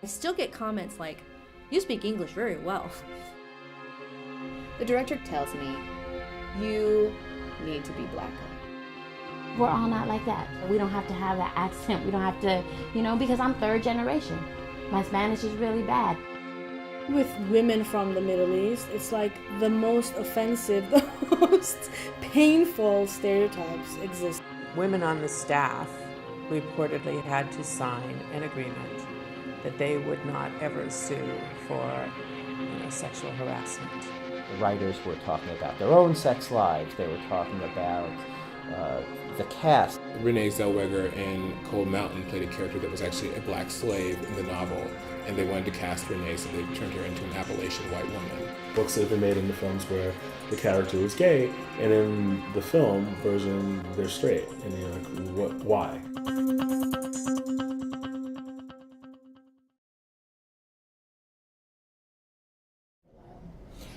I still get comments like, "You speak English very well." The director tells me, "You need to be blacker." We're all not like that. We don't have to have that accent. We don't have to, because I'm third generation. My Spanish is really bad. With women from the Middle East, it's like the most offensive, the most painful stereotypes exist. Women on the staff reportedly had to sign an agreement that they would not ever sue for sexual harassment. The writers were talking about their own sex lives. They were talking about the cast. Renee Zellweger in Cold Mountain played a character that was actually a black slave in the novel, and they wanted to cast Renee, so they turned her into an Appalachian white woman. Books that have been made into films where the character was gay, and in the film version, they're straight. And you're like, why?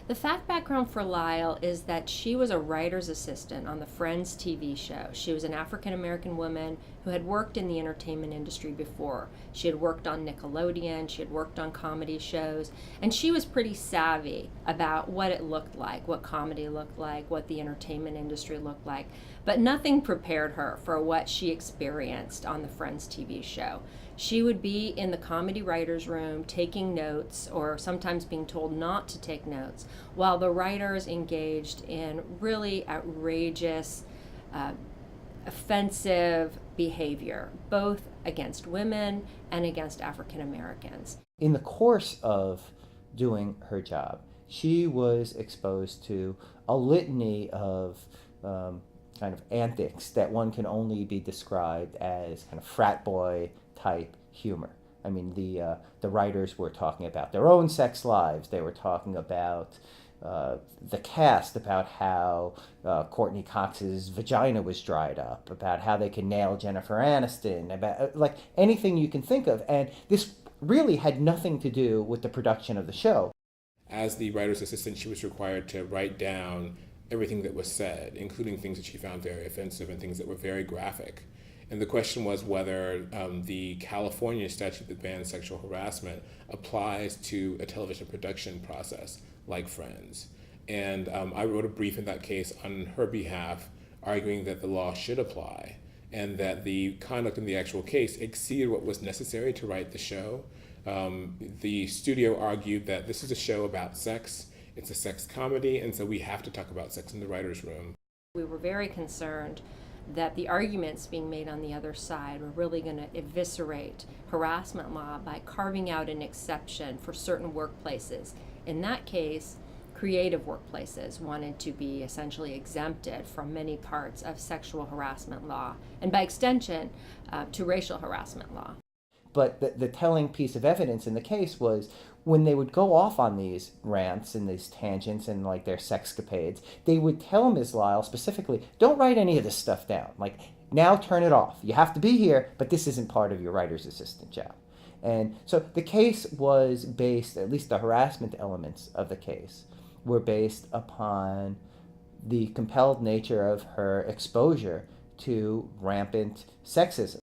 The fact background for Lyle is that she was a writer's assistant on the Friends TV show. She was an African-American woman who had worked in the entertainment industry before. She had worked on Nickelodeon, she had worked on comedy shows, and she was pretty savvy about what it looked like, what comedy looked like, what the entertainment industry looked like. But nothing prepared her for what she experienced on the Friends TV show. She would be in the comedy writer's room taking notes, or sometimes being told not to take notes, while the writers engaged in really outrageous, offensive behavior, both against women and against African Americans. In the course of doing her job, she was exposed to a litany of kind of antics that one can only be described as kind of frat boy type humor. I mean, the writers were talking about their own sex lives. They were talking about the cast, about how Courtney Cox's vagina was dried up, about how they can nail Jennifer Aniston, about like anything you can think of. And this really had nothing to do with the production of the show. As the writer's assistant, she was required to write down everything that was said, including things that she found very offensive and things that were very graphic. And the question was whether the California statute that bans sexual harassment applies to a television production process like Friends. And I wrote a brief in that case on her behalf, arguing that the law should apply and that the conduct in the actual case exceeded what was necessary to write the show. The studio argued that this is a show about sex, it's a sex comedy, and so we have to talk about sex in the writer's room. We were very concerned that the arguments being made on the other side were really going to eviscerate harassment law by carving out an exception for certain workplaces. In that case, creative workplaces wanted to be essentially exempted from many parts of sexual harassment law, and by extension, to racial harassment law. But the telling piece of evidence in the case was when they would go off on these rants and these tangents and like their sexcapades, they would tell Ms. Lyle specifically, don't write any of this stuff down. Like, now turn it off. You have to be here, but this isn't part of your writer's assistant job. And so the case was based, at least the harassment elements of the case, were based upon the compelled nature of her exposure to rampant sexism.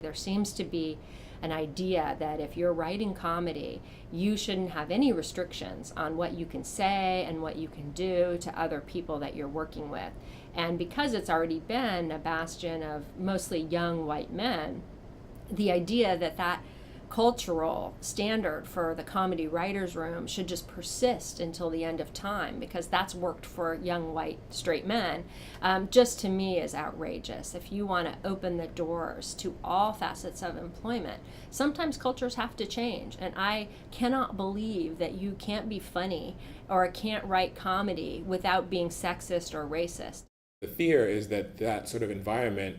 There seems to be an idea that if you're writing comedy, you shouldn't have any restrictions on what you can say and what you can do to other people that you're working with. And because it's already been a bastion of mostly young white men, the idea that that cultural standard for the comedy writer's room should just persist until the end of time, because that's worked for young white straight men, just to me is outrageous. If you want to open the doors to all facets of employment, sometimes cultures have to change, and I cannot believe that you can't be funny or can't write comedy without being sexist or racist. The fear is that that sort of environment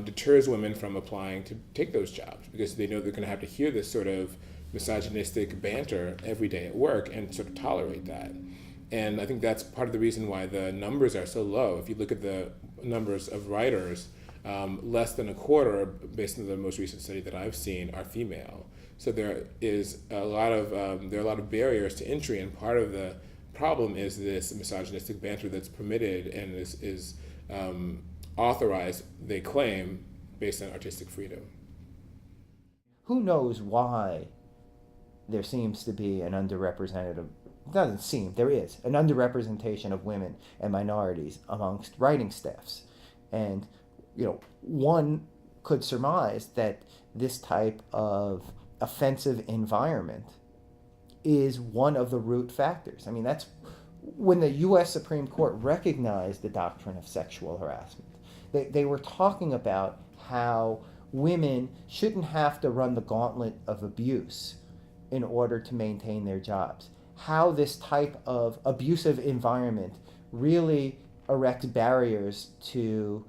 deters women from applying to take those jobs because they know they're going to have to hear this sort of misogynistic banter every day at work and sort of tolerate that. And I think that's part of the reason why the numbers are so low. If you look at the numbers of writers, less than a quarter, based on the most recent study that I've seen, are female. So there is a lot of barriers to entry, and part of the problem is this misogynistic banter that's permitted and is authorized, they claim, based on artistic freedom. Who knows why there seems to be an underrepresented, doesn't seem, there is an underrepresentation of women and minorities amongst writing staffs. And, one could surmise that this type of offensive environment is one of the root factors. I mean, that's when the U.S. Supreme Court recognized the doctrine of sexual harassment. They were talking about how women shouldn't have to run the gauntlet of abuse in order to maintain their jobs. How this type of abusive environment really erects barriers to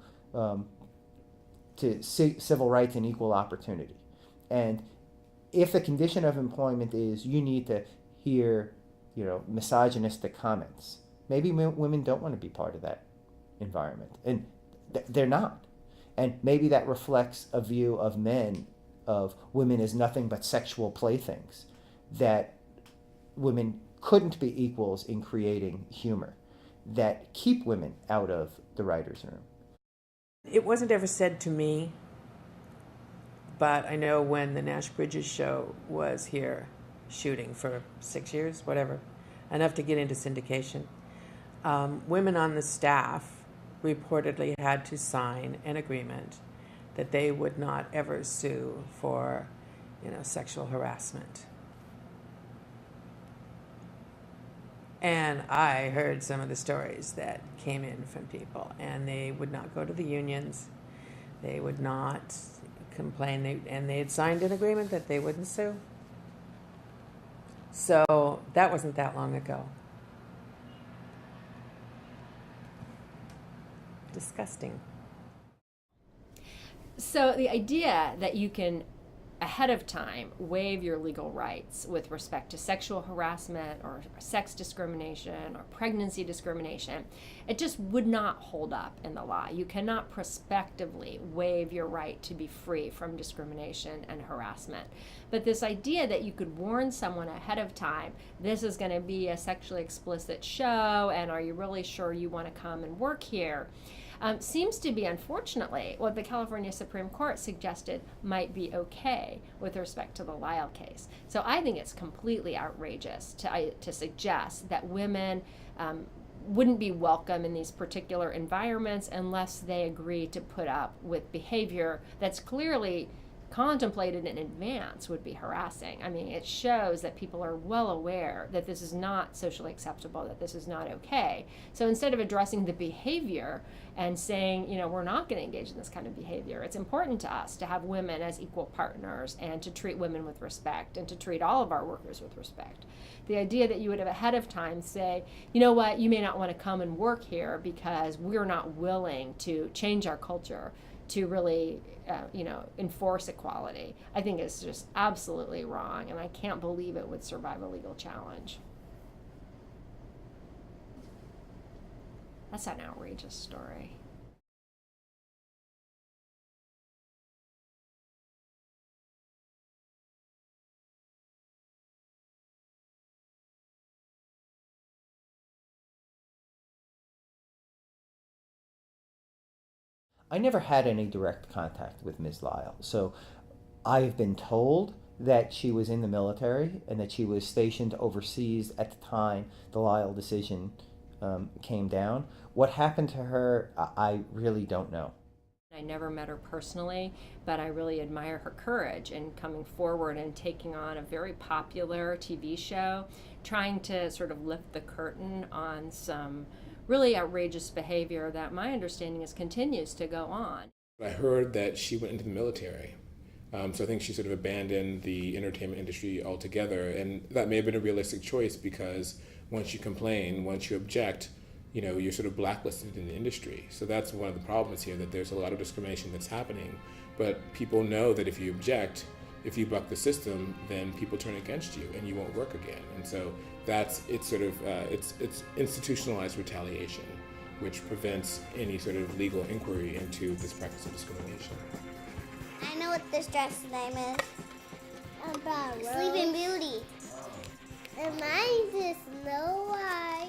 civil rights and equal opportunity. And if the condition of employment is you need to hear, misogynistic comments, maybe women don't want to be part of that environment, and they're not. And maybe that reflects a view of men of women as nothing but sexual playthings, that women couldn't be equals in creating humor, that keep women out of the writer's room. It wasn't ever said to me, but I know when the Nash Bridges show was here shooting for 6 years, whatever, enough to get into syndication, women on the staff reportedly had to sign an agreement that they would not ever sue for, sexual harassment. And I heard some of the stories that came in from people, and they would not go to the unions. They would not complain, and they had signed an agreement that they wouldn't sue. So that wasn't that long ago. Disgusting. So the idea that you can ahead of time waive your legal rights with respect to sexual harassment or sex discrimination or pregnancy discrimination, it just would not hold up in the law. You cannot prospectively waive your right to be free from discrimination and harassment. But this idea that you could warn someone ahead of time, this is going to be a sexually explicit show, and are you really sure you want to come and work here? Seems to be, unfortunately, what the California Supreme Court suggested might be okay with respect to the Lyle case. So I think it's completely outrageous to suggest that women wouldn't be welcome in these particular environments unless they agree to put up with behavior that's clearly contemplated in advance would be harassing. I mean, it shows that people are well aware that this is not socially acceptable, that this is not okay. So instead of addressing the behavior and saying, we're not going to engage in this kind of behavior, it's important to us to have women as equal partners and to treat women with respect and to treat all of our workers with respect. The idea that you would have ahead of time say, you know what, you may not want to come and work here because we're not willing to change our culture to really, enforce equality, I think is just absolutely wrong, and I can't believe it would survive a legal challenge. That's an outrageous story. I never had any direct contact with Ms. Lyle, so I've been told that she was in the military and that she was stationed overseas at the time the Lyle decision came down. What happened to her, I really don't know. I never met her personally, but I really admire her courage in coming forward and taking on a very popular TV show, trying to sort of lift the curtain on some really outrageous behavior that my understanding is continues to go on. I heard that she went into the military. So I think she sort of abandoned the entertainment industry altogether. And that may have been a realistic choice because once you complain, once you object, you're sort of blacklisted in the industry. So that's one of the problems here, that there's a lot of discrimination that's happening. But people know that if you object, if you buck the system, then people turn against you and you won't work again. And so it's institutionalized retaliation, which prevents any sort of legal inquiry into this practice of discrimination. I know what this dress name is. Sleeping Beauty. And mine is Snow White.